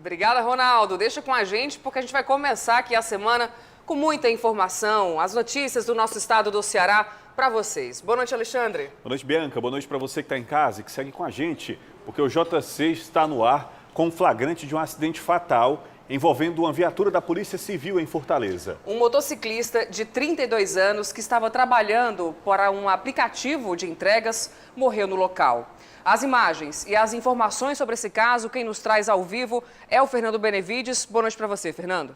Obrigada, Ronaldo. Deixa com a gente, porque a gente vai começar aqui a semana com muita informação, as notícias do nosso estado do Ceará para vocês. Boa noite, Alexandre. Boa noite, Bianca. Boa noite para você que está em casa e que segue com a gente, porque o JC está no ar com um flagrante de um acidente fatal envolvendo uma viatura da Polícia Civil em Fortaleza. Um motociclista de 32 anos que estava trabalhando para um aplicativo de entregas morreu no local. As imagens e as informações sobre esse caso, quem nos traz ao vivo é o Fernando Benevides. Boa noite para você, Fernando.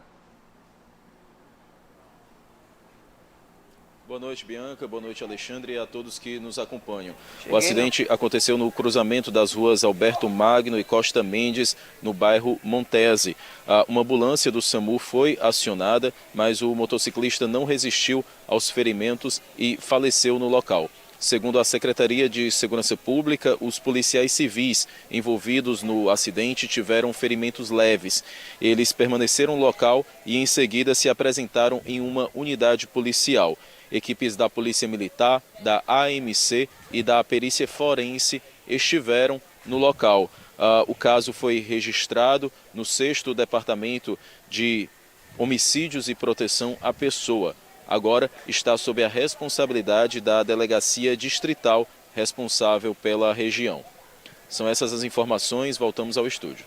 Boa noite, Bianca. Boa noite, Alexandre, e a todos que nos acompanham. O acidente aconteceu no cruzamento das ruas Alberto Magno e Costa Mendes, no bairro Montese. Uma ambulância do SAMU foi acionada, mas o motociclista não resistiu aos ferimentos e faleceu no local. Segundo a Secretaria de Segurança Pública, os policiais civis envolvidos no acidente tiveram ferimentos leves. Eles permaneceram no local e em seguida se apresentaram em uma unidade policial. Equipes da Polícia Militar, da AMC e da Perícia Forense estiveram no local. O caso foi registrado no 6º Departamento de Homicídios e Proteção à Pessoa. Agora está sob a responsabilidade da Delegacia Distrital responsável pela região. São essas as informações, voltamos ao estúdio.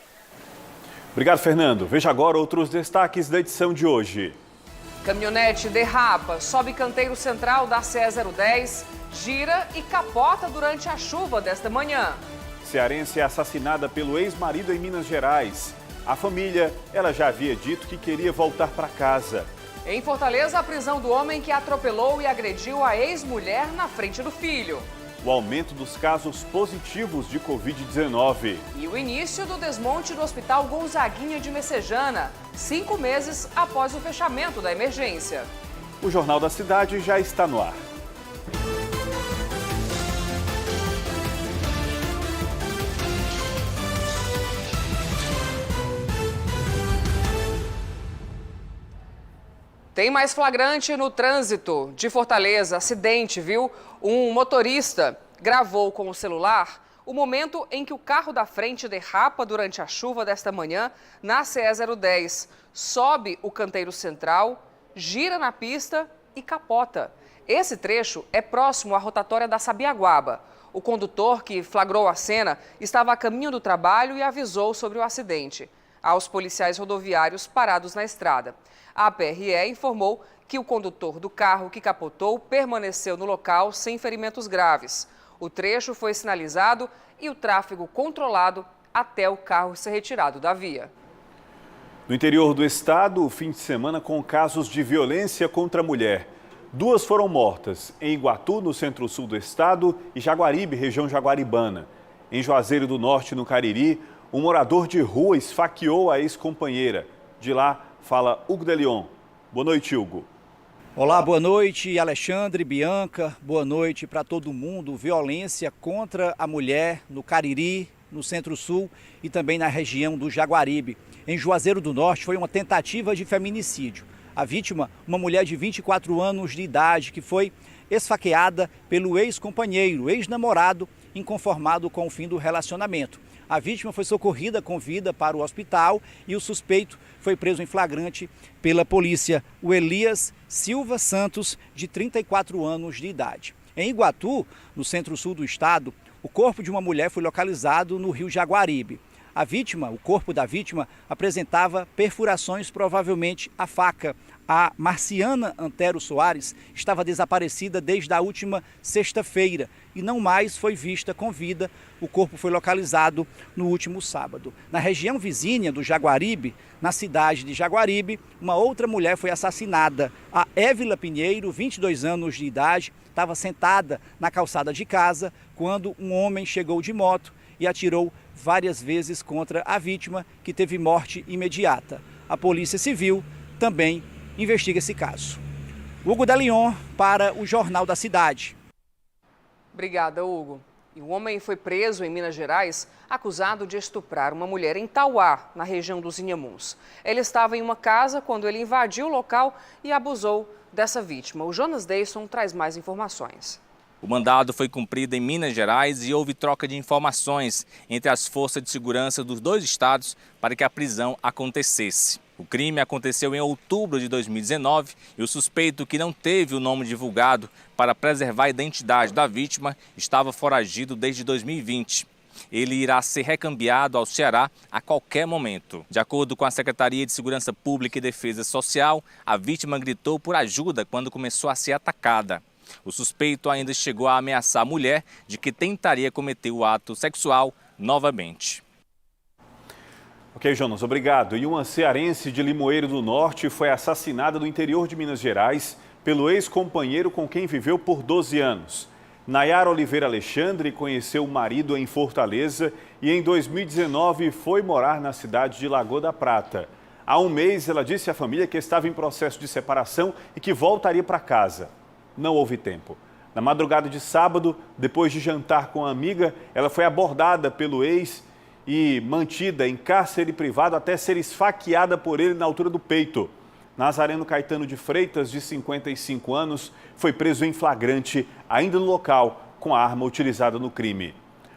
Obrigado, Fernando. Veja agora outros destaques da edição de hoje. Caminhonete derrapa, sobe canteiro central da CE 010, gira e capota durante a chuva desta manhã. Cearense é assassinada pelo ex-marido em Minas Gerais. A família, ela já havia dito que queria voltar para casa. Em Fortaleza, a prisão do homem que atropelou e agrediu a ex-mulher na frente do filho. O aumento dos casos positivos de Covid-19. E o início do desmonte do Hospital Gonzaguinha de Messejana, 5 meses após o fechamento da emergência. O Jornal da Cidade já está no ar. Tem mais flagrante no trânsito de Fortaleza, acidente, viu? Um motorista gravou com o celular o momento em que o carro da frente derrapa durante a chuva desta manhã na CE 010. Sobe o canteiro central, gira na pista e capota. Esse trecho é próximo à rotatória da Sabiaguaba. O condutor que flagrou a cena estava a caminho do trabalho e avisou sobre o acidente aos policiais rodoviários parados na estrada. A PRE informou que o condutor do carro que capotou permaneceu no local sem ferimentos graves. O trecho foi sinalizado e o tráfego controlado até o carro ser retirado da via. No interior do estado, o fim de semana com casos de violência contra a mulher. 2 foram mortas, em Iguatu, no centro-sul do estado, e Jaguaribe, região jaguaribana. Em Juazeiro do Norte, no Cariri, um morador de rua esfaqueou a ex-companheira. De lá, fala Hugo de Leon. Boa noite, Hugo. Olá, boa noite, Alexandre, Bianca. Boa noite para todo mundo. Violência contra a mulher no Cariri, no Centro-Sul e também na região do Jaguaribe. Em Juazeiro do Norte foi uma tentativa de feminicídio. A vítima, uma mulher de 24 anos de idade, que foi esfaqueada pelo ex-companheiro, ex-namorado, inconformado com o fim do relacionamento. A vítima foi socorrida com vida para o hospital e o suspeito foi preso em flagrante pela polícia, o Elias Silva Santos, de 34 anos de idade. Em Iguatu, no centro-sul do estado, o corpo de uma mulher foi localizado no rio Jaguaribe. A vítima, o corpo da vítima, apresentava perfurações, provavelmente a faca. A Marciana Antero Soares estava desaparecida desde a última sexta-feira e não mais foi vista com vida. O corpo foi localizado no último sábado. Na região vizinha do Jaguaribe, na cidade de Jaguaribe, uma outra mulher foi assassinada. A Évila Pinheiro, 22 anos de idade, estava sentada na calçada de casa quando um homem chegou de moto e atirou várias vezes contra a vítima, que teve morte imediata. A Polícia Civil também investiga esse caso. Hugo de Leon para o Jornal da Cidade. Obrigada, Hugo. E um homem foi preso em Minas Gerais, acusado de estuprar uma mulher em Tauá, na região dos Inhamuns. Ele estava em uma casa quando ele invadiu o local e abusou dessa vítima. O Jonas Deison traz mais informações. O mandado foi cumprido em Minas Gerais e houve troca de informações entre as forças de segurança dos dois estados para que a prisão acontecesse. O crime aconteceu em outubro de 2019 e o suspeito, que não teve o nome divulgado para preservar a identidade da vítima, estava foragido desde 2020. Ele irá ser recambiado ao Ceará a qualquer momento. De acordo com a Secretaria de Segurança Pública e Defesa Social, a vítima gritou por ajuda quando começou a ser atacada. O suspeito ainda chegou a ameaçar a mulher de que tentaria cometer o ato sexual novamente. Ok, Jonas, obrigado. E uma cearense de Limoeiro do Norte foi assassinada no interior de Minas Gerais pelo ex-companheiro com quem viveu por 12 anos. Nayara Oliveira Alexandre conheceu o marido em Fortaleza e em 2019 foi morar na cidade de Lagoa da Prata. Há um mês ela disse à família que estava em processo de separação e que voltaria para casa. Não houve tempo. Na madrugada de sábado, depois de jantar com a amiga, ela foi abordada pelo ex e mantida em cárcere privado até ser esfaqueada por ele na altura do peito. Nazareno Caetano de Freitas, de 55 anos, foi preso em flagrante, ainda no local, com a arma utilizada no crime.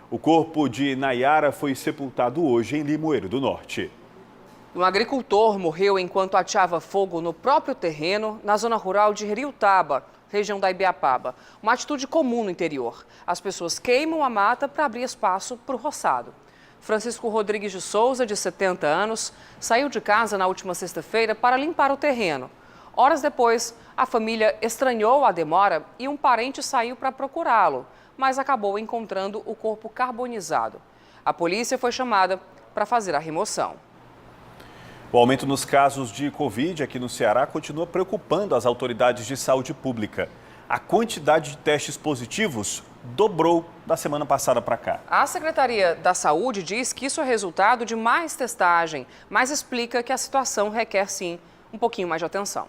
O corpo de Nayara foi sepultado hoje em Limoeiro do Norte. Um agricultor morreu enquanto ateava fogo no próprio terreno, na zona rural de Riutaba, região da Ibiapaba. Uma atitude comum no interior. As pessoas queimam a mata para abrir espaço para o roçado. Francisco Rodrigues de Souza, de 70 anos, saiu de casa na última sexta-feira para limpar o terreno. Horas depois, a família estranhou a demora e um parente saiu para procurá-lo, mas acabou encontrando o corpo carbonizado. A polícia foi chamada para fazer a remoção. O aumento nos casos de Covid aqui no Ceará continua preocupando as autoridades de saúde pública. A quantidade de testes positivos dobrou da semana passada para cá. A Secretaria da Saúde diz que isso é resultado de mais testagem, mas explica que a situação requer, sim, um pouquinho mais de atenção.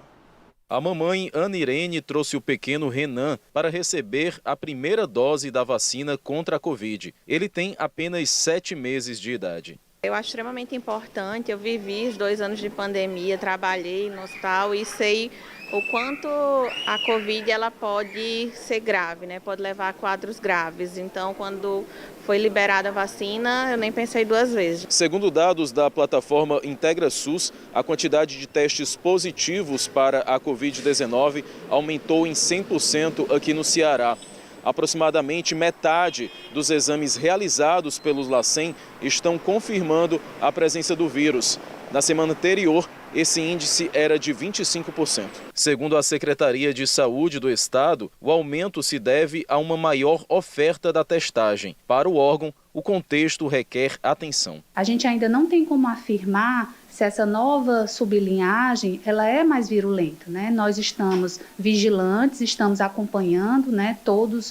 A mamãe Ana Irene trouxe o pequeno Renan para receber a primeira dose da vacina contra a Covid. Ele tem apenas 7 meses de idade. Eu acho extremamente importante, eu vivi os 2 anos de pandemia, trabalhei no hospital e sei o quanto a Covid ela pode ser grave, né? Pode levar a quadros graves. Então, quando foi liberada a vacina, eu nem pensei 2 vezes. Segundo dados da plataforma IntegraSUS, a quantidade de testes positivos para a Covid-19 aumentou em 100% aqui no Ceará. Aproximadamente metade dos exames realizados pelos LACEN estão confirmando a presença do vírus. Na semana anterior, esse índice era de 25%. Segundo a Secretaria de Saúde do Estado, o aumento se deve a uma maior oferta da testagem. Para o órgão, o contexto requer atenção. A gente ainda não tem como afirmar se essa nova sublinhagem ela é mais virulenta, né? Nós estamos vigilantes, estamos acompanhando, né, todo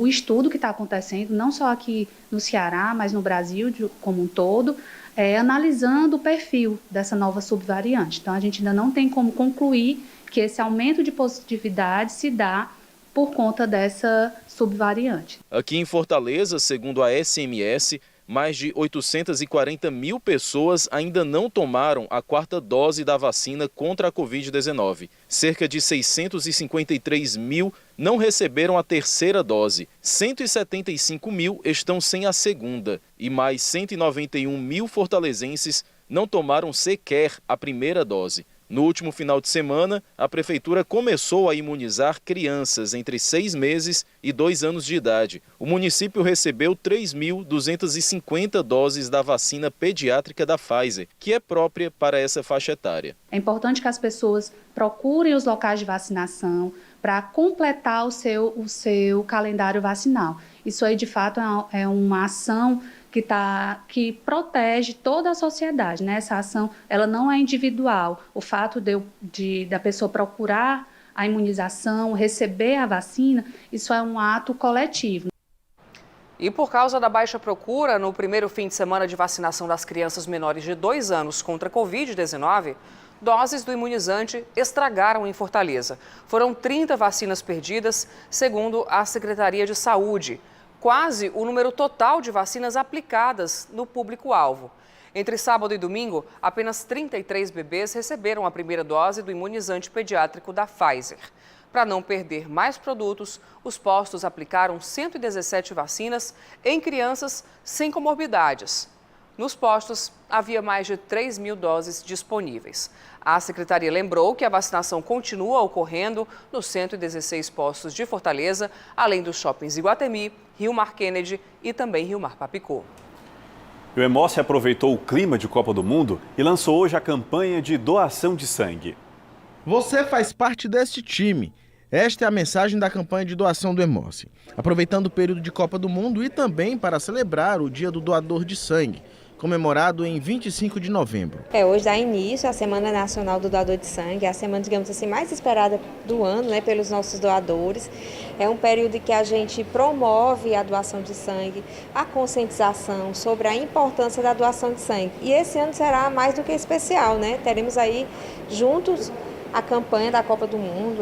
o estudo que está acontecendo, não só aqui no Ceará, mas no Brasil como um todo, analisando o perfil dessa nova subvariante. Então, a gente ainda não tem como concluir que esse aumento de positividade se dá por conta dessa subvariante. Aqui em Fortaleza, segundo a SMS, mais de 840 mil pessoas ainda não tomaram a 4ª dose da vacina contra a Covid-19. Cerca de 653 mil não receberam a 3ª dose. 175 mil estão sem a 2ª. E mais 191 mil fortalezenses não tomaram sequer a 1ª dose. No último final de semana, a Prefeitura começou a imunizar crianças entre 6 meses e 2 anos de idade. O município recebeu 3.250 doses da vacina pediátrica da Pfizer, que é própria para essa faixa etária. É importante que as pessoas procurem os locais de vacinação para completar o seu calendário vacinal. Isso aí, de fato, é uma ação que protege toda a sociedade, né? Essa ação ela não é individual. O fato da pessoa procurar a imunização, receber a vacina, isso é um ato coletivo. E por causa da baixa procura no primeiro fim de semana de vacinação das crianças menores de 2 anos contra a Covid-19, doses do imunizante estragaram em Fortaleza. Foram 30 vacinas perdidas, segundo a Secretaria de Saúde. Quase o número total de vacinas aplicadas no público-alvo. Entre sábado e domingo, apenas 33 bebês receberam a primeira dose do imunizante pediátrico da Pfizer. Para não perder mais produtos, os postos aplicaram 117 vacinas em crianças sem comorbidades. Nos postos, havia mais de 3.000 doses disponíveis. A secretaria lembrou que a vacinação continua ocorrendo nos 116 postos de Fortaleza, além dos shoppings Iguatemi, Rio Mar Kennedy e também Rio Mar Papicô. O Hemócio aproveitou o clima de Copa do Mundo e lançou hoje a campanha de doação de sangue. Você faz parte deste time. Esta é a mensagem da campanha de doação do Hemócio. Aproveitando o período de Copa do Mundo e também para celebrar o Dia do Doador de Sangue, comemorado em 25 de novembro. Hoje dá início à Semana Nacional do Doador de Sangue, a semana, digamos assim, mais esperada do ano, pelos nossos doadores. É um período em que a gente promove a doação de sangue, a conscientização sobre a importância da doação de sangue. E esse ano será mais do que especial, Teremos aí juntos a campanha da Copa do Mundo,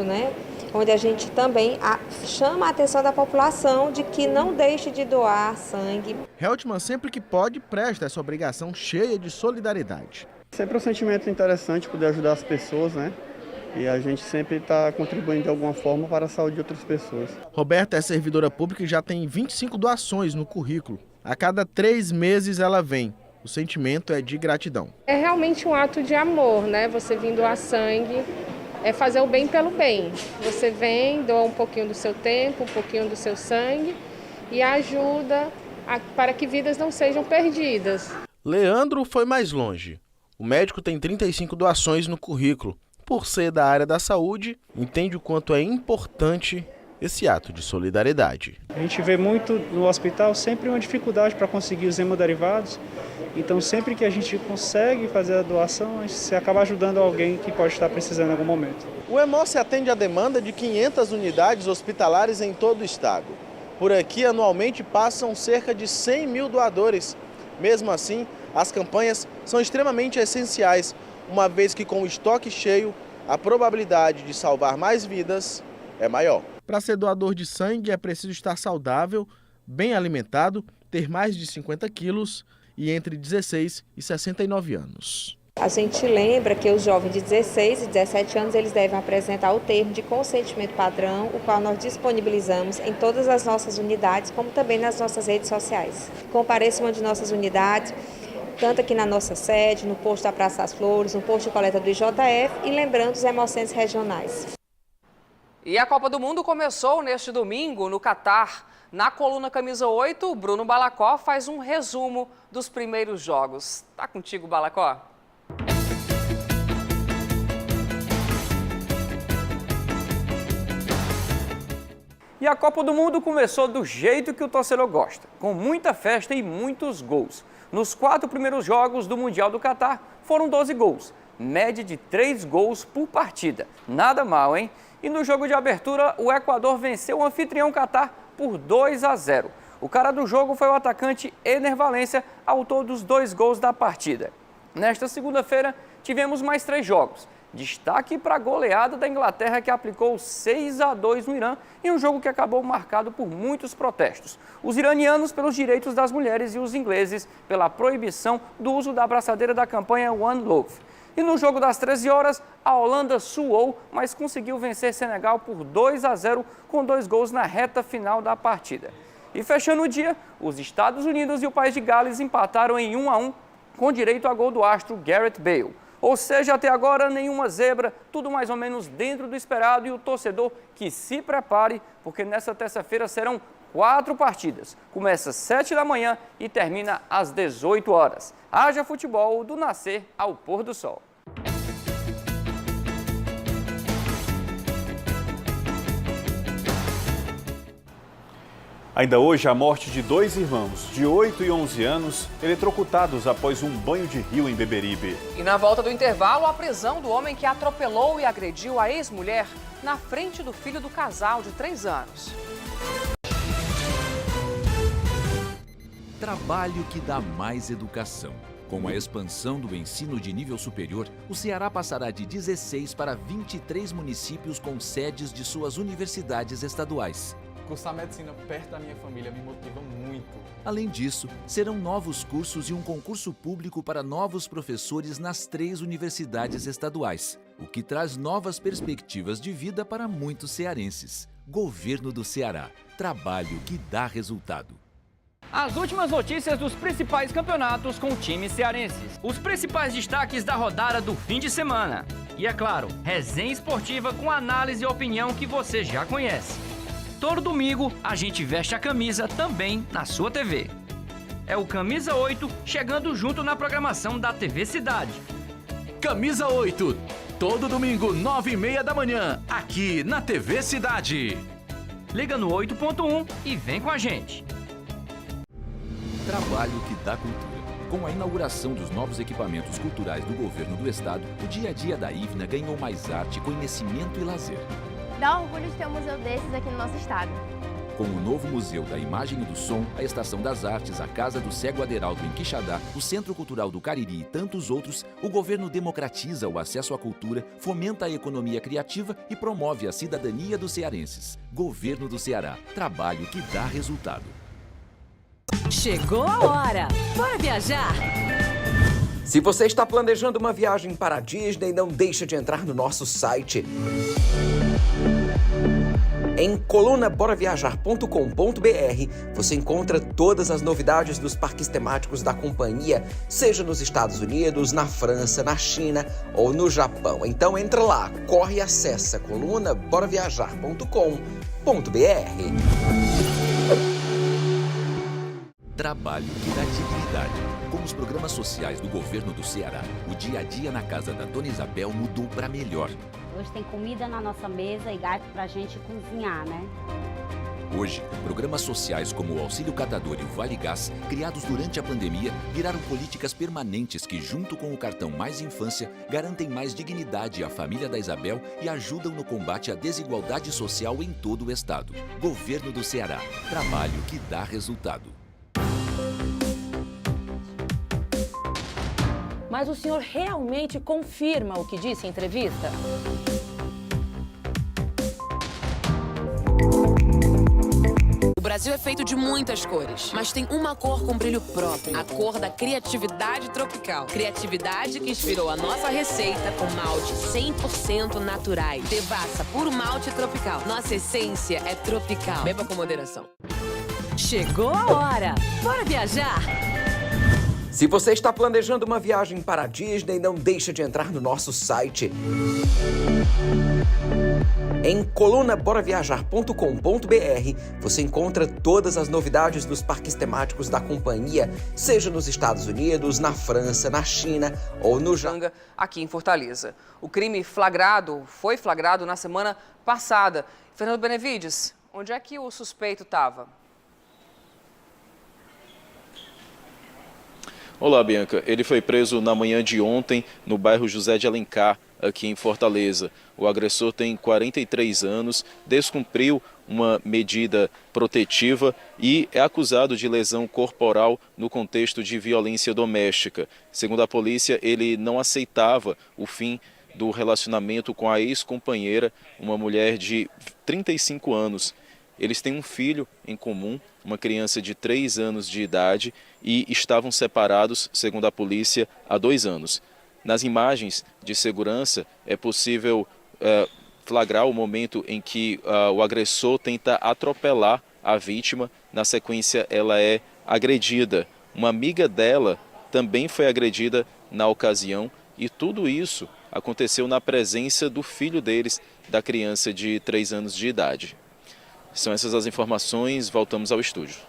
onde a gente também chama a atenção da população de que não deixe de doar sangue. Heltman, sempre que pode, presta essa obrigação cheia de solidariedade. Sempre um sentimento interessante poder ajudar as pessoas, E a gente sempre está contribuindo de alguma forma para a saúde de outras pessoas. Roberta é servidora pública e já tem 25 doações no currículo. A cada 3 meses ela vem. O sentimento é de gratidão. É realmente um ato de amor, Você vir doar sangue. É fazer o bem pelo bem. Você vem, doa um pouquinho do seu tempo, um pouquinho do seu sangue e ajuda para que vidas não sejam perdidas. Leandro foi mais longe. O médico tem 35 doações no currículo. Por ser da área da saúde, entende o quanto é importante esse ato de solidariedade. A gente vê muito no hospital sempre uma dificuldade para conseguir os hemoderivados. Então, sempre que a gente consegue fazer a doação, a gente acaba ajudando alguém que pode estar precisando em algum momento. O Hemócio atende a demanda de 500 unidades hospitalares em todo o estado. Por aqui, anualmente, passam cerca de 100 mil doadores. Mesmo assim, as campanhas são extremamente essenciais, uma vez que com o estoque cheio, a probabilidade de salvar mais vidas é maior. Para ser doador de sangue, é preciso estar saudável, bem alimentado, ter mais de 50 quilos e entre 16 e 69 anos. A gente lembra que os jovens de 16 e 17 anos eles devem apresentar o termo de consentimento padrão, o qual nós disponibilizamos em todas as nossas unidades, como também nas nossas redes sociais. Compareça uma de nossas unidades, tanto aqui na nossa sede, no posto da Praça das Flores, no posto de coleta do IJF e lembrando os hemocentros regionais. E a Copa do Mundo começou neste domingo no Catar. Na coluna Camisa 8, Bruno Balacó faz um resumo dos primeiros jogos. Tá contigo, Balacó? E a Copa do Mundo começou do jeito que o torcedor gosta, com muita festa e muitos gols. Nos 4 primeiros jogos do Mundial do Catar, foram 12 gols, média de 3 gols por partida. Nada mal, hein? E no jogo de abertura, o Equador venceu o anfitrião Catar por 2-0. O cara do jogo foi o atacante Ener Valencia, autor dos 2 gols da partida. Nesta segunda-feira, tivemos mais 3 jogos. Destaque para a goleada da Inglaterra, que aplicou 6-2 no Irã, em um jogo que acabou marcado por muitos protestos. Os iranianos pelos direitos das mulheres e os ingleses pela proibição do uso da abraçadeira da campanha One Love. E no jogo das 13 horas, a Holanda suou, mas conseguiu vencer Senegal por 2-0 com 2 gols na reta final da partida. E fechando o dia, os Estados Unidos e o País de Gales empataram em 1-1 com direito a gol do astro Gareth Bale. Ou seja, até agora nenhuma zebra, tudo mais ou menos dentro do esperado e o torcedor que se prepare, porque nessa terça-feira serão 4 partidas. Começa às 7 da manhã e termina às 18 horas. Haja futebol do nascer ao pôr do sol. Ainda hoje, a morte de 2 irmãos de 8 e 11 anos, eletrocutados após um banho de rio em Beberibe. E na volta do intervalo, a prisão do homem que atropelou e agrediu a ex-mulher na frente do filho do casal de 3 anos. Trabalho que dá mais educação. Com a expansão do ensino de nível superior, o Ceará passará de 16 para 23 municípios com sedes de suas universidades estaduais. Cursar medicina perto da minha família me motiva muito. Além disso, serão novos cursos e um concurso público para novos professores nas 3 universidades estaduais, o que traz novas perspectivas de vida para muitos cearenses. Governo do Ceará. Trabalho que dá resultado. As últimas notícias dos principais campeonatos com times cearenses. Os principais destaques da rodada do fim de semana. E é claro, resenha esportiva com análise e opinião que você já conhece. Todo domingo a gente veste a camisa também na sua TV. É o Camisa 8 chegando junto na programação da TV Cidade. Camisa 8, todo domingo 9h30 da manhã, aqui na TV Cidade. Liga no 8.1 e vem com a gente. Trabalho que dá cultura. Com a inauguração dos novos equipamentos culturais do governo do estado, o dia a dia da IVNA ganhou mais arte, conhecimento e lazer. Dá orgulho de ter um museu desses aqui no nosso estado. Com o novo Museu da Imagem e do Som, a Estação das Artes, a Casa do Cego Aderaldo em Quixadá, o Centro Cultural do Cariri e tantos outros, o governo democratiza o acesso à cultura, fomenta a economia criativa e promove a cidadania dos cearenses. Governo do Ceará. Trabalho que dá resultado. Chegou a hora! Bora viajar? Se você está planejando uma viagem para a Disney, não deixe de entrar no nosso site. Em colunaboraviajar.com.br você encontra todas as novidades dos parques temáticos da companhia, seja nos Estados Unidos, na França, na China ou no Japão. Então entra lá, corre e acessa colunaboraviajar.com.br. Trabalho que dá dignidade. Com os programas sociais do governo do Ceará, o dia a dia na casa da Dona Isabel mudou para melhor. Hoje tem comida na nossa mesa e gás pra gente cozinhar, né? Hoje, programas sociais como o Auxílio Catador e o Vale Gás, criados durante a pandemia, viraram políticas permanentes que, junto com o cartão Mais Infância, garantem mais dignidade à família da Isabel e ajudam no combate à desigualdade social em todo o estado. Governo do Ceará. Trabalho que dá resultado. Mas o senhor realmente confirma o que disse em entrevista? O Brasil é feito de muitas cores, mas tem uma cor com brilho próprio, a cor da criatividade tropical. Criatividade que inspirou a nossa receita com malte 100% naturais. Devassa, puro malte tropical. Nossa essência é tropical. Beba com moderação. Chegou a hora! Bora viajar? Se você está planejando uma viagem para a Disney, não deixe de entrar no nosso site. Em colunaboraviajar.com.br você encontra todas as novidades dos parques temáticos da companhia, seja nos Estados Unidos, na França, na China ou no Japão. Aqui em Fortaleza. O crime foi flagrado na semana passada. Fernando Benevides, onde é que o suspeito estava? Olá, Bianca. Ele foi preso na manhã de ontem no bairro José de Alencar, aqui em Fortaleza. O agressor tem 43 anos, descumpriu uma medida protetiva e é acusado de lesão corporal no contexto de violência doméstica. Segundo a polícia, ele não aceitava o fim do relacionamento com a ex-companheira, uma mulher de 35 anos. Eles têm um filho em comum, uma criança de 3 anos de idade, e estavam separados, segundo a polícia, há 2 anos. Nas imagens de segurança é possível flagrar o momento em que o agressor tenta atropelar a vítima. Na sequência, ela é agredida. Uma amiga dela também foi agredida na ocasião, e tudo isso aconteceu na presença do filho deles, da criança de 3 anos de idade. São essas as informações, voltamos ao estúdio.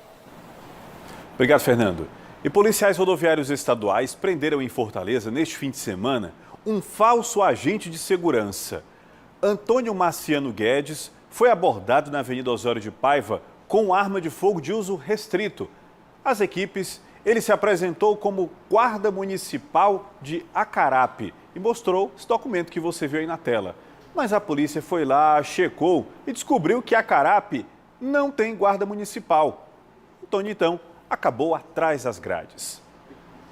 Obrigado, Fernando. E policiais rodoviários estaduais prenderam em Fortaleza, neste fim de semana, um falso agente de segurança. Antônio Marciano Guedes foi abordado na Avenida Osório de Paiva com arma de fogo de uso restrito. Às equipes, ele se apresentou como guarda municipal de Acarape e mostrou esse documento que você viu aí na tela. Mas a polícia foi lá, checou e descobriu que Acarape não tem guarda municipal. Antônio, então, acabou atrás das grades.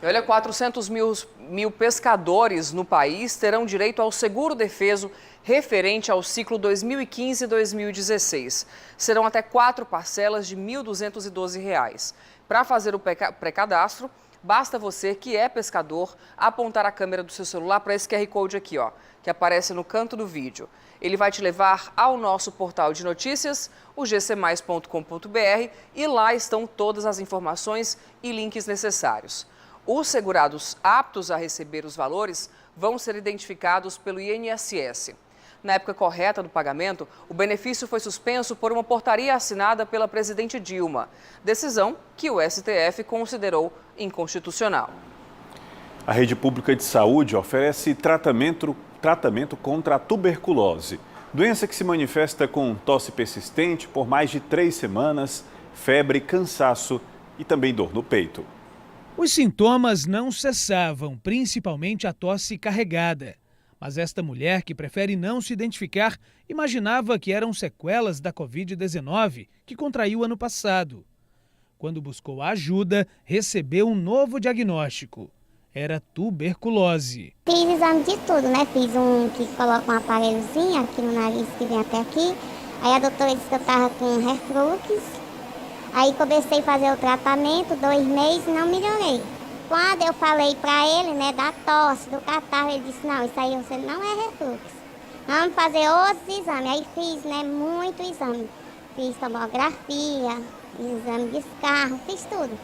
Olha, 400 mil pescadores no país terão direito ao seguro-defeso referente ao ciclo 2015-2016. Serão até 4 parcelas de R$ 1.212. Para fazer o pré-cadastro, basta você que é pescador apontar a câmera do seu celular para esse QR Code aqui, ó, que aparece no canto do vídeo. Ele vai te levar ao nosso portal de notícias, o gcmais.com.br, e lá estão todas as informações e links necessários. Os segurados aptos a receber os valores vão ser identificados pelo INSS. Na época correta do pagamento, o benefício foi suspenso por uma portaria assinada pela presidente Dilma, decisão que o STF considerou inconstitucional. A rede pública de saúde oferece tratamento contra a tuberculose, doença que se manifesta com tosse persistente por mais de 3 semanas, febre, cansaço e também dor no peito. Os sintomas não cessavam, principalmente a tosse carregada. Mas esta mulher, que prefere não se identificar, imaginava que eram sequelas da Covid-19 que contraiu ano passado. Quando buscou ajuda, recebeu um novo diagnóstico. Era tuberculose. Fiz exame de tudo, né? Fiz um que coloca um aparelhozinho aqui no nariz que vem até aqui. Aí a doutora disse que eu estava com reflux. Aí comecei a fazer o tratamento, 2 meses e não melhorei. Quando eu falei para ele, né, da tosse, do catarro, ele disse, não, isso aí você não é refluxo. Vamos fazer outros exames. Aí fiz, né, muito exame. Fiz tomografia, exame de escarro, fiz tudo.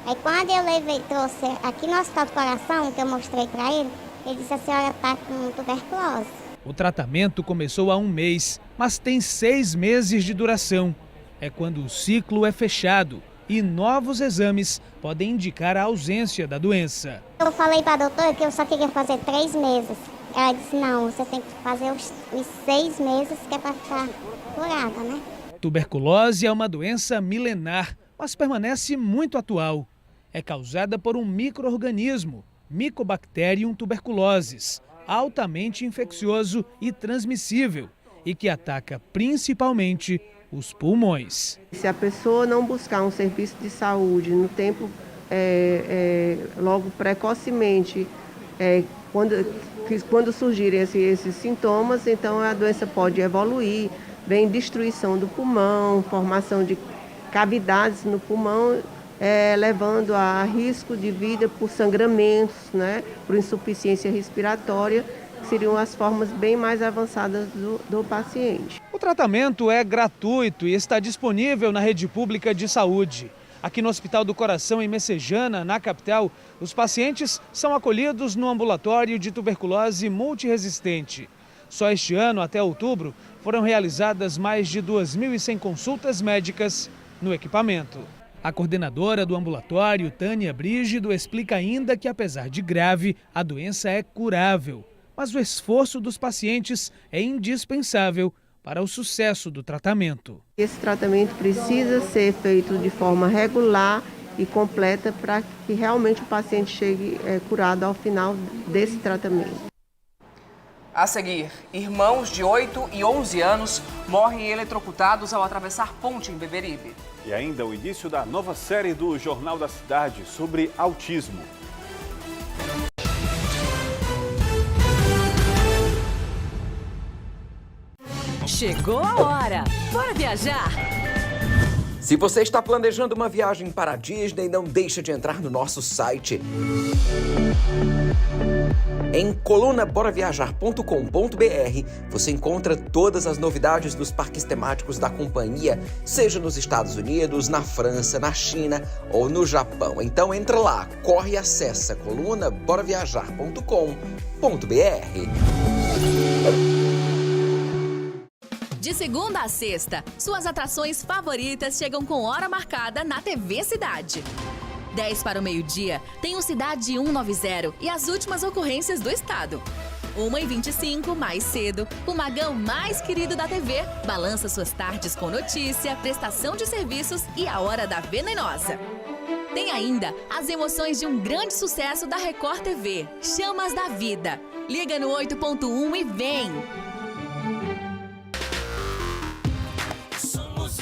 Aí quando eu trouxe aqui no Hospital do Coração, que eu mostrei para ele, ele disse, a senhora está com tuberculose. O tratamento começou há 1 mês, mas tem 6 meses de duração. É quando o ciclo é fechado e novos exames podem indicar a ausência da doença. Eu falei para a doutora que eu só queria fazer 3 meses. Ela disse, não, você tem que fazer os 6 meses que é para ficar curada, né? Tuberculose é uma doença milenar, mas permanece muito atual. É causada por um micro-organismo, Mycobacterium tuberculosis, altamente infeccioso e transmissível e que ataca principalmente os pulmões. Se a pessoa não buscar um serviço de saúde no tempo, logo precocemente, quando surgirem esses sintomas, então a doença pode evoluir, vem destruição do pulmão, formação de cavidades no pulmão, levando a risco de vida por sangramentos, né, por insuficiência respiratória, que seriam as formas bem mais avançadas do paciente. O tratamento é gratuito e está disponível na rede pública de saúde. Aqui no Hospital do Coração, em Messejana, na capital, os pacientes são acolhidos no ambulatório de tuberculose multiresistente. Só este ano, até outubro, foram realizadas mais de 2.100 consultas médicas no equipamento. A coordenadora do ambulatório, Tânia Brígido, explica ainda que, apesar de grave, a doença é curável. Mas o esforço dos pacientes é indispensável para o sucesso do tratamento. Esse tratamento precisa ser feito de forma regular e completa para que realmente o paciente chegue curado ao final desse tratamento. A seguir, irmãos de 8 e 11 anos morrem eletrocutados ao atravessar ponte em Beberibe. E ainda o início da nova série do Jornal da Cidade sobre autismo. Chegou a hora! Bora viajar! Se você está planejando uma viagem para a Disney, não deixe de entrar no nosso site. Em colunaboraviajar.com.br você encontra todas as novidades dos parques temáticos da companhia, seja nos Estados Unidos, na França, na China ou no Japão. Então entra lá, corre e acessa colunaboraviajar.com.br. De segunda a sexta, suas atrações favoritas chegam com hora marcada na TV Cidade. 10 para o meio-dia, tem o Cidade 190 e as últimas ocorrências do estado. 1h25, mais cedo, o magão mais querido da TV balança suas tardes com notícia, prestação de serviços e a Hora da Venenosa. Tem ainda as emoções de um grande sucesso da Record TV, Chamas da Vida. Liga no 8.1 e vem!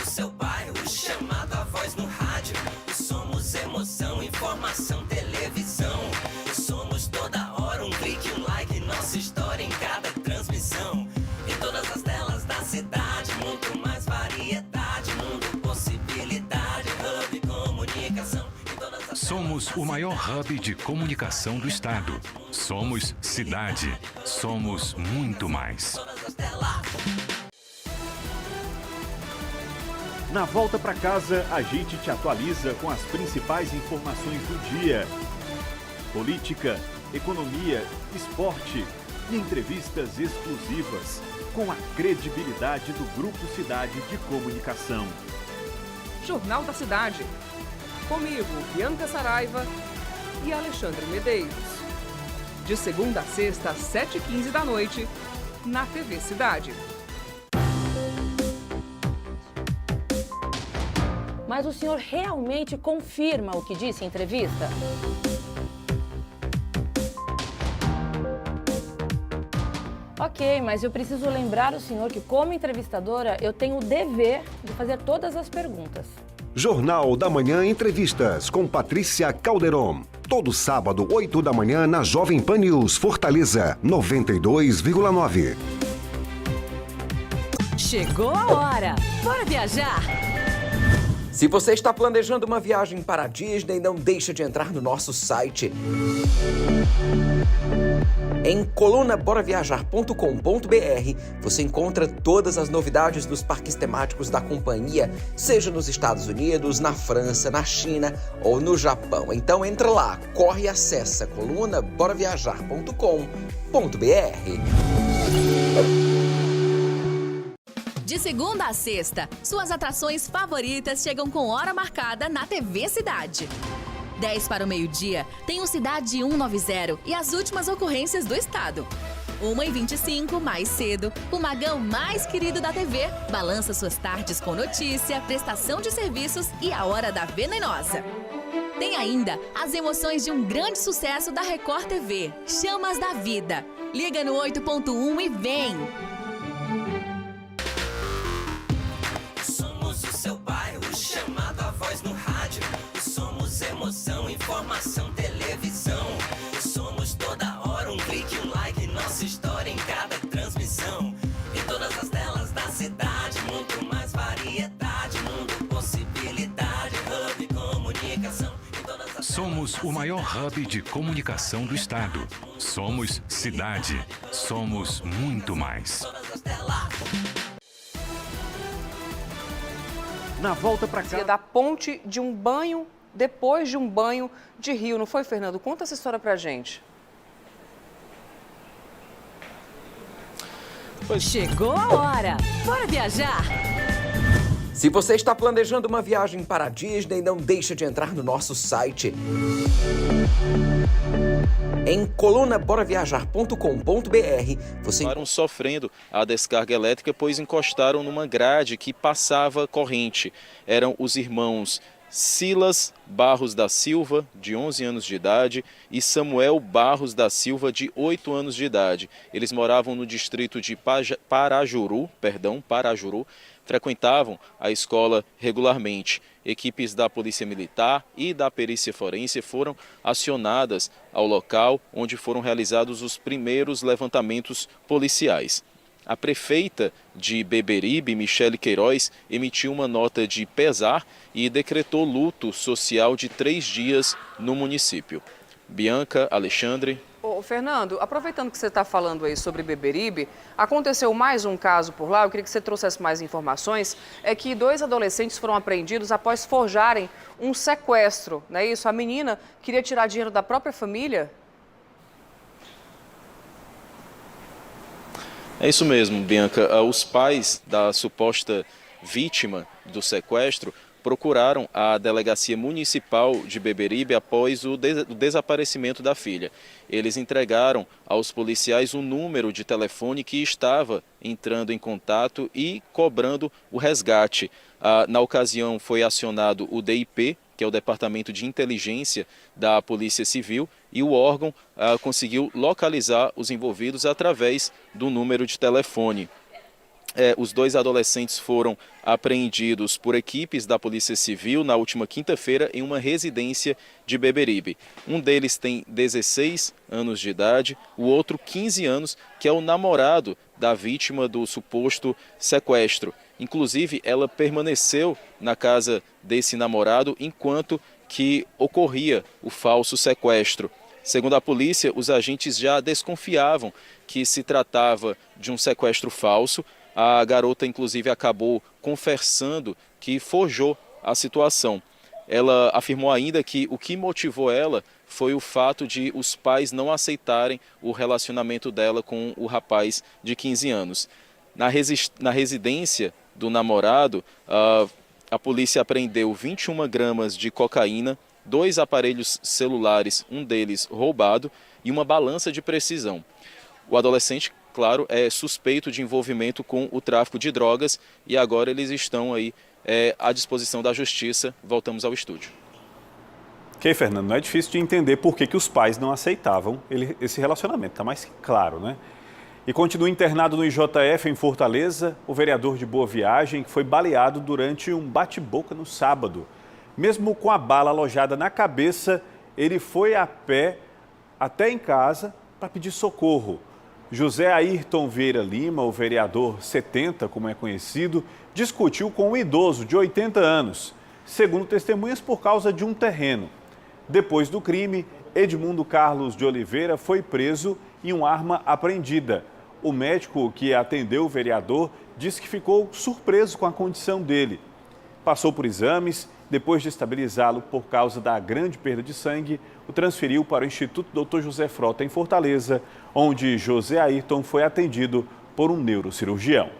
Seu bairro, chamado a voz no rádio. Somos emoção, informação, televisão. Somos o maior hub de comunicação do estado. Somos cidade. Somos muito mais. Na volta para casa, a gente te atualiza com as principais informações do dia. Política, economia, esporte e entrevistas exclusivas com a credibilidade do Grupo Cidade de Comunicação. Jornal da Cidade. Comigo, Bianca Saraiva e Alexandre Medeiros. De segunda a sexta, às 7h15 da noite, na TV Cidade. Mas o senhor realmente confirma o que disse em entrevista? Ok, mas eu preciso lembrar o senhor que, como entrevistadora, eu tenho o dever de fazer todas as perguntas. Jornal da Manhã Entrevistas com Patrícia Calderon. Todo sábado, 8 da manhã, na Jovem Pan News, Fortaleza, 92,9. Chegou a hora! Bora viajar! Se você está planejando uma viagem para a Disney, não deixe de entrar no nosso site. Em colunaboraviajar.com.br você encontra todas as novidades dos parques temáticos da companhia, seja nos Estados Unidos, na França, na China ou no Japão. Então entra lá, corre e acessa colunaboraviajar.com.br. De segunda a sexta, suas atrações favoritas chegam com hora marcada na TV Cidade. 10 para o meio-dia, tem o Cidade 190 e as últimas ocorrências do estado. 1h25, mais cedo, o magão mais querido da TV balança suas tardes com notícia, prestação de serviços e a Hora da Venenosa. Tem ainda as emoções de um grande sucesso da Record TV, Chamas da Vida. Liga no 8.1 e vem! Somos o seu bairro, chamado a voz no rádio. Somos emoção, informação, televisão. Somos toda hora um clique, um like, nossa história em cada transmissão. Em todas as telas da cidade, muito mais variedade, mundo, possibilidade, hub, comunicação. Somos o maior hub de comunicação do estado. Somos cidade. Somos muito mais. Na volta para casa. Da ponte de um banho, depois de um banho de rio, não foi, Fernando? Conta essa história pra gente. Chegou a hora! Bora viajar! Se você está planejando uma viagem para a Disney, não deixe de entrar no nosso site. Em colunaboraviajar.com.br você estavam sofrendo a descarga elétrica, pois encostaram numa grade que passava corrente. Eram os irmãos Silas Barros da Silva, de 11 anos de idade, e Samuel Barros da Silva, de 8 anos de idade. Eles moravam no distrito de Parajuru, frequentavam a escola regularmente. Equipes da Polícia Militar e da Perícia Forense foram acionadas ao local onde foram realizados os primeiros levantamentos policiais. A prefeita de Beberibe, Michele Queiroz, emitiu uma nota de pesar e decretou luto social de 3 dias no município. Bianca, Alexandre. Ô, Fernando, aproveitando que você está falando aí sobre Beberibe, aconteceu mais um caso por lá, eu queria que você trouxesse mais informações, é que 2 adolescentes foram apreendidos após forjarem um sequestro, não é isso? A menina queria tirar dinheiro da própria família? É isso mesmo, Bianca. Os pais da suposta vítima do sequestro procuraram a Delegacia Municipal de Beberibe após o desaparecimento da filha. Eles entregaram aos policiais um número de telefone que estava entrando em contato e cobrando o resgate. Na ocasião foi acionado o DIP, que é o Departamento de Inteligência da Polícia Civil, e o órgão conseguiu localizar os envolvidos através do número de telefone. Os 2 adolescentes foram apreendidos por equipes da Polícia Civil na última quinta-feira em uma residência de Beberibe. Um deles tem 16 anos de idade, o outro 15 anos, que é o namorado da vítima do suposto sequestro. Inclusive, ela permaneceu na casa desse namorado enquanto que ocorria o falso sequestro. Segundo a polícia, os agentes já desconfiavam que se tratava de um sequestro falso. A garota, inclusive, acabou confessando que forjou a situação. Ela afirmou ainda que o que motivou ela foi o fato de os pais não aceitarem o relacionamento dela com o rapaz de 15 anos. Na residência do namorado, a polícia apreendeu 21 gramas de cocaína, 2 aparelhos celulares, um deles roubado, e uma balança de precisão. O adolescente, claro, é suspeito de envolvimento com o tráfico de drogas e agora eles estão aí à disposição da justiça. Voltamos ao estúdio. Ok, Fernando, não é difícil de entender por que os pais não aceitavam esse relacionamento, está mais claro, né? E continua internado no IJF em Fortaleza o vereador de Boa Viagem, que foi baleado durante um bate-boca no sábado. Mesmo com a bala alojada na cabeça, ele foi a pé até em casa para pedir socorro. José Ayrton Vieira Lima, o vereador 70, como é conhecido, discutiu com um idoso de 80 anos, segundo testemunhas, por causa de um terreno. Depois do crime, Edmundo Carlos de Oliveira foi preso e uma arma apreendida. O médico que atendeu o vereador disse que ficou surpreso com a condição dele. Passou por exames, depois de estabilizá-lo por causa da grande perda de sangue, o transferiu para o Instituto Dr. José Frota, em Fortaleza, onde José Ayrton foi atendido por um neurocirurgião.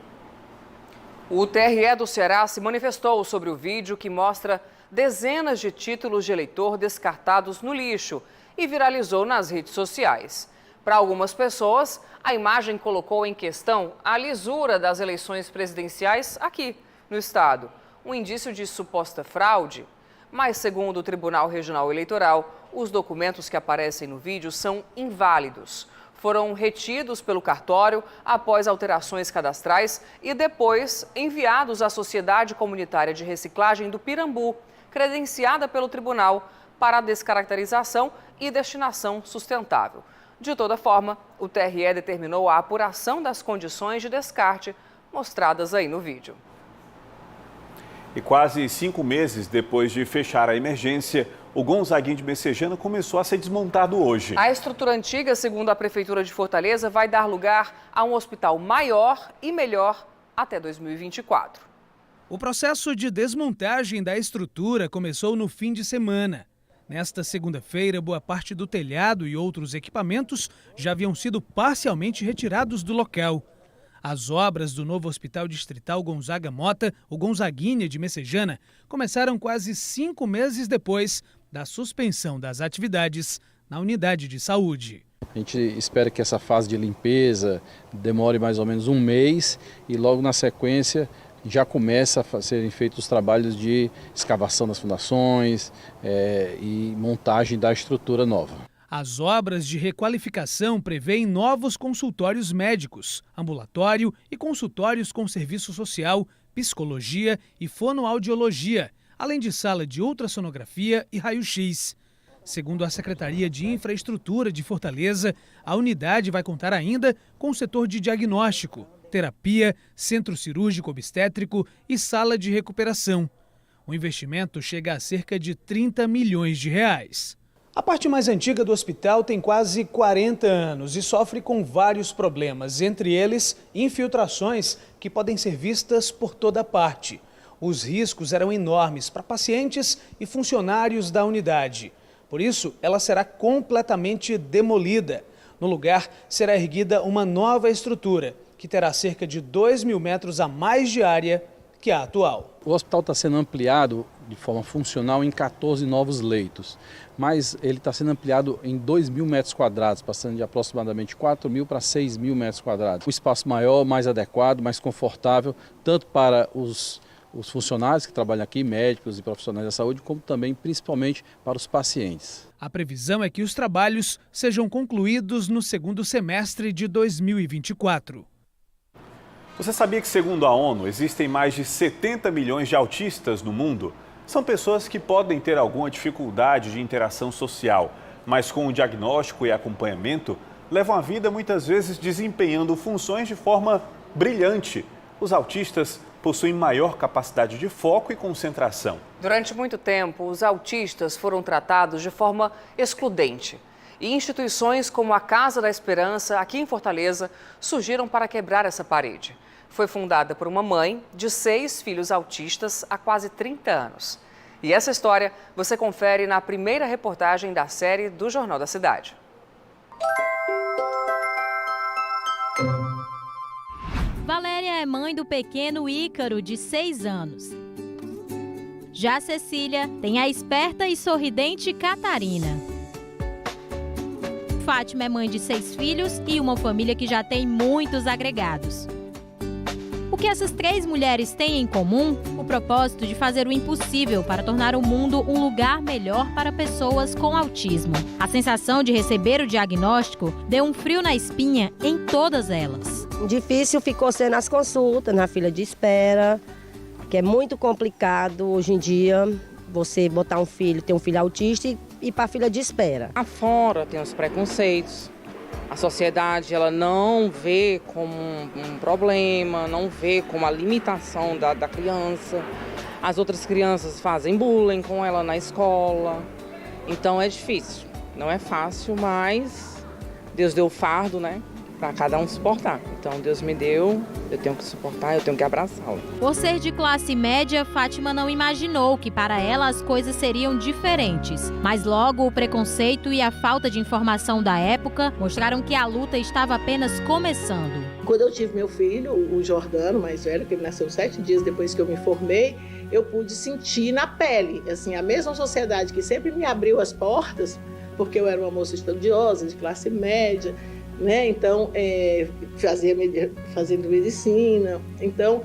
O TRE do Ceará se manifestou sobre o vídeo que mostra dezenas de títulos de eleitor descartados no lixo e viralizou nas redes sociais. Para algumas pessoas, a imagem colocou em questão a lisura das eleições presidenciais aqui no estado, um indício de suposta fraude. Mas, segundo o Tribunal Regional Eleitoral, os documentos que aparecem no vídeo são inválidos. Foram retidos pelo cartório após alterações cadastrais e depois enviados à Sociedade Comunitária de Reciclagem do Pirambu, credenciada pelo tribunal para a descaracterização e destinação sustentável. De toda forma, o TRE determinou a apuração das condições de descarte mostradas aí no vídeo. E quase 5 meses depois de fechar a emergência, o Gonzaguinha de Messejana começou a ser desmontado hoje. A estrutura antiga, segundo a Prefeitura de Fortaleza, vai dar lugar a um hospital maior e melhor até 2024. O processo de desmontagem da estrutura começou no fim de semana. Nesta segunda-feira, boa parte do telhado e outros equipamentos já haviam sido parcialmente retirados do local. As obras do novo Hospital Distrital Gonzaga Mota, o Gonzaguinha de Messejana, começaram quase 5 meses depois da suspensão das atividades na unidade de saúde. A gente espera que essa fase de limpeza demore mais ou menos 1 mês e logo na sequência já começa a serem feitos os trabalhos de escavação das fundações e montagem da estrutura nova. As obras de requalificação prevêem novos consultórios médicos, ambulatório e consultórios com serviço social, psicologia e fonoaudiologia, além de sala de ultrassonografia e raio-x. Segundo a Secretaria de Infraestrutura de Fortaleza, a unidade vai contar ainda com o setor de diagnóstico, terapia, centro cirúrgico obstétrico e sala de recuperação. O investimento chega a cerca de 30 milhões de reais. A parte mais antiga do hospital tem quase 40 anos e sofre com vários problemas, entre eles infiltrações que podem ser vistas por toda parte. Os riscos eram enormes para pacientes e funcionários da unidade. Por isso, ela será completamente demolida. No lugar, será erguida uma nova estrutura, que terá cerca de 2.000 metros a mais de área que a atual. O hospital está sendo ampliado de forma funcional em 14 novos leitos, mas ele está sendo ampliado em 2.000 metros quadrados, passando de aproximadamente 4.000 para 6.000 metros quadrados. Um espaço maior, mais adequado, mais confortável, tanto para os funcionários que trabalham aqui, médicos e profissionais da saúde, como também, principalmente, para os pacientes. A previsão é que os trabalhos sejam concluídos no segundo semestre de 2024. Você sabia que, segundo a ONU, existem mais de 70 milhões de autistas no mundo? São pessoas que podem ter alguma dificuldade de interação social, mas com o diagnóstico e acompanhamento, levam a vida muitas vezes desempenhando funções de forma brilhante. Os autistas possuem maior capacidade de foco e concentração. Durante muito tempo, os autistas foram tratados de forma excludente. E instituições como a Casa da Esperança, aqui em Fortaleza, surgiram para quebrar essa parede. Foi fundada por uma mãe de 6 filhos autistas há quase 30 anos. E essa história você confere na primeira reportagem da série do Jornal da Cidade. Valéria é mãe do pequeno Ícaro, de 6 anos. Já Cecília tem a esperta e sorridente Catarina. Fátima é mãe de 6 filhos e uma família que já tem muitos agregados. O que essas 3 mulheres têm em comum? O propósito de fazer o impossível para tornar o mundo um lugar melhor para pessoas com autismo. A sensação de receber o diagnóstico deu um frio na espinha em todas elas. Difícil ficou sendo as consultas na fila de espera, que é muito complicado hoje em dia você botar ter um filho autista e ir para a fila de espera. Afora tem os preconceitos. A sociedade ela não vê como um problema, não vê como a limitação da criança. As outras crianças fazem bullying com ela na escola. Então é difícil, não é fácil, mas Deus deu o fardo, né? Para cada um suportar. Então Deus me deu, eu tenho que suportar, eu tenho que abraçá-lo. Por ser de classe média, Fátima não imaginou que para ela as coisas seriam diferentes. Mas logo o preconceito e a falta de informação da época mostraram que a luta estava apenas começando. Quando eu tive meu filho, o Jordano, mais velho, que ele nasceu 7 dias depois que eu me formei, eu pude sentir na pele, assim, a mesma sociedade que sempre me abriu as portas, porque eu era uma moça estudiosa, de classe média, né? Então, fazendo medicina. Então,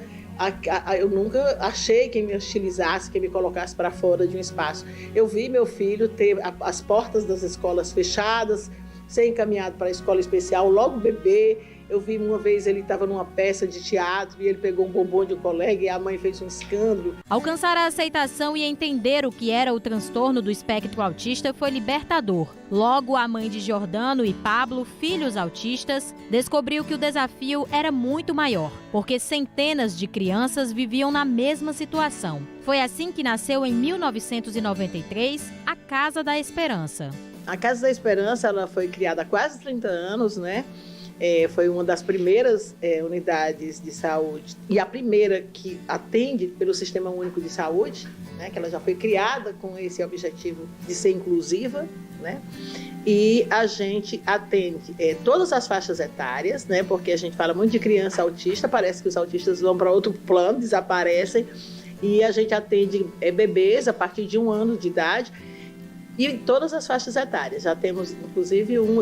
eu nunca achei quem me hostilizasse, quem me colocasse para fora de um espaço. Eu vi meu filho ter as portas das escolas fechadas, ser encaminhado para a escola especial logo bebê. Eu vi uma vez ele estava numa peça de teatro e ele pegou um bombom de um colega e a mãe fez um escândalo. Alcançar a aceitação e entender o que era o transtorno do espectro autista foi libertador. Logo, a mãe de Jordano e Pablo, filhos autistas, descobriu que o desafio era muito maior, porque centenas de crianças viviam na mesma situação. Foi assim que nasceu em 1993 a Casa da Esperança. A Casa da Esperança ela foi criada há quase 30 anos, né? Foi uma das primeiras unidades de saúde e a primeira que atende pelo Sistema Único de Saúde, né, que ela já foi criada com esse objetivo de ser inclusiva, né, e a gente atende todas as faixas etárias, né, porque a gente fala muito de criança autista, parece que os autistas vão para outro plano, desaparecem, e a gente atende bebês a partir de 1 ano de idade, e em todas as faixas etárias. Já temos, inclusive, eu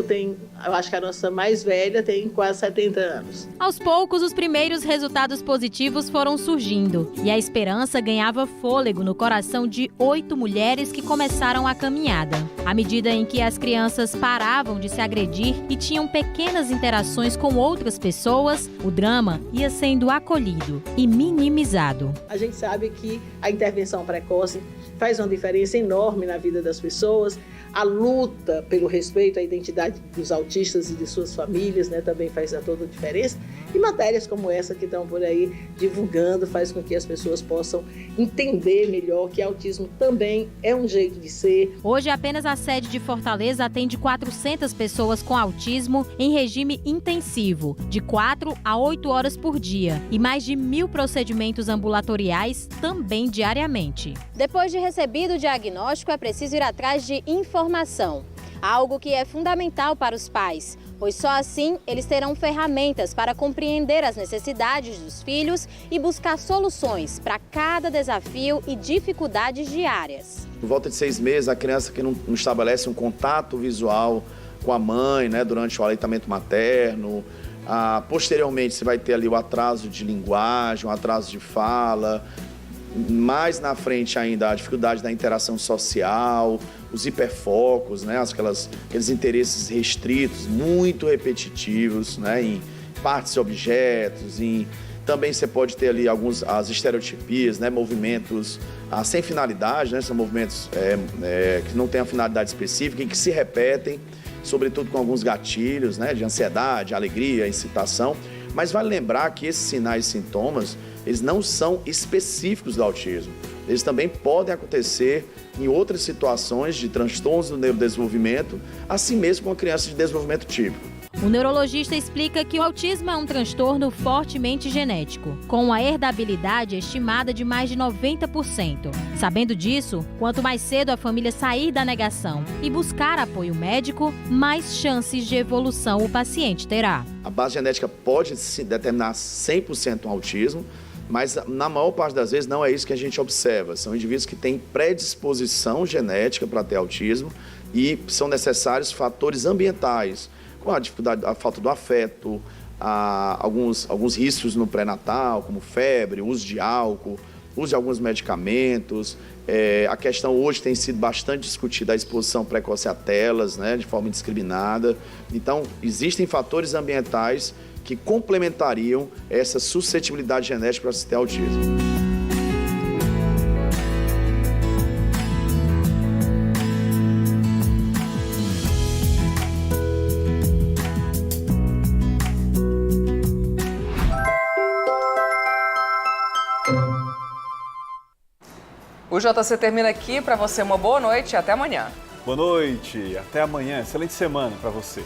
acho que a nossa mais velha tem quase 70 anos. Aos poucos, os primeiros resultados positivos foram surgindo. E a esperança ganhava fôlego no coração de 8 mulheres que começaram a caminhada. À medida em que as crianças paravam de se agredir e tinham pequenas interações com outras pessoas, o drama ia sendo acolhido e minimizado. A gente sabe que a intervenção precoce faz uma diferença enorme na vida das pessoas. A luta pelo respeito à identidade dos autistas e de suas famílias, né, também faz toda a diferença. E matérias como essa que estão por aí divulgando faz com que as pessoas possam entender melhor que autismo também é um jeito de ser. Hoje, apenas a sede de Fortaleza atende 400 pessoas com autismo em regime intensivo, de 4 a 8 horas por dia, e mais de 1.000 procedimentos ambulatoriais também diariamente. Depois de recebido o diagnóstico, é preciso ir atrás de informação, algo que é fundamental para os pais, pois só assim eles terão ferramentas para compreender as necessidades dos filhos e buscar soluções para cada desafio e dificuldades diárias. Por volta de 6 meses, a criança que não estabelece um contato visual com a mãe, né, durante o aleitamento materno, posteriormente você vai ter ali o atraso de linguagem, o atraso de fala, mais na frente ainda a dificuldade da interação social, os hiperfocos, né, aqueles interesses restritos, muito repetitivos, né, em partes e objetos, também você pode ter ali as estereotipias, né, movimentos sem finalidade, né, são movimentos que não têm a finalidade específica e que se repetem, sobretudo com alguns gatilhos, né, de ansiedade, alegria, excitação, Mas vale lembrar que esses sinais e sintomas, eles não são específicos do autismo. Eles também podem acontecer em outras situações de transtornos do neurodesenvolvimento, assim mesmo com a criança de desenvolvimento típico. O neurologista explica que o autismo é um transtorno fortemente genético, com a herdabilidade estimada de mais de 90%. Sabendo disso, quanto mais cedo a família sair da negação e buscar apoio médico, mais chances de evolução o paciente terá. A base genética pode determinar 100% um autismo, mas na maior parte das vezes não é isso que a gente observa. São indivíduos que têm predisposição genética para ter autismo e são necessários fatores ambientais, com a dificuldade, a falta do afeto, alguns riscos no pré-natal, como febre, uso de álcool, uso de alguns medicamentos. A questão hoje tem sido bastante discutida, a exposição precoce a telas, né, de forma indiscriminada. Então, existem fatores ambientais que complementariam essa suscetibilidade genética para se ter autismo. O JC termina aqui. Para você, uma boa noite e até amanhã. Boa noite, até amanhã. Excelente semana para você.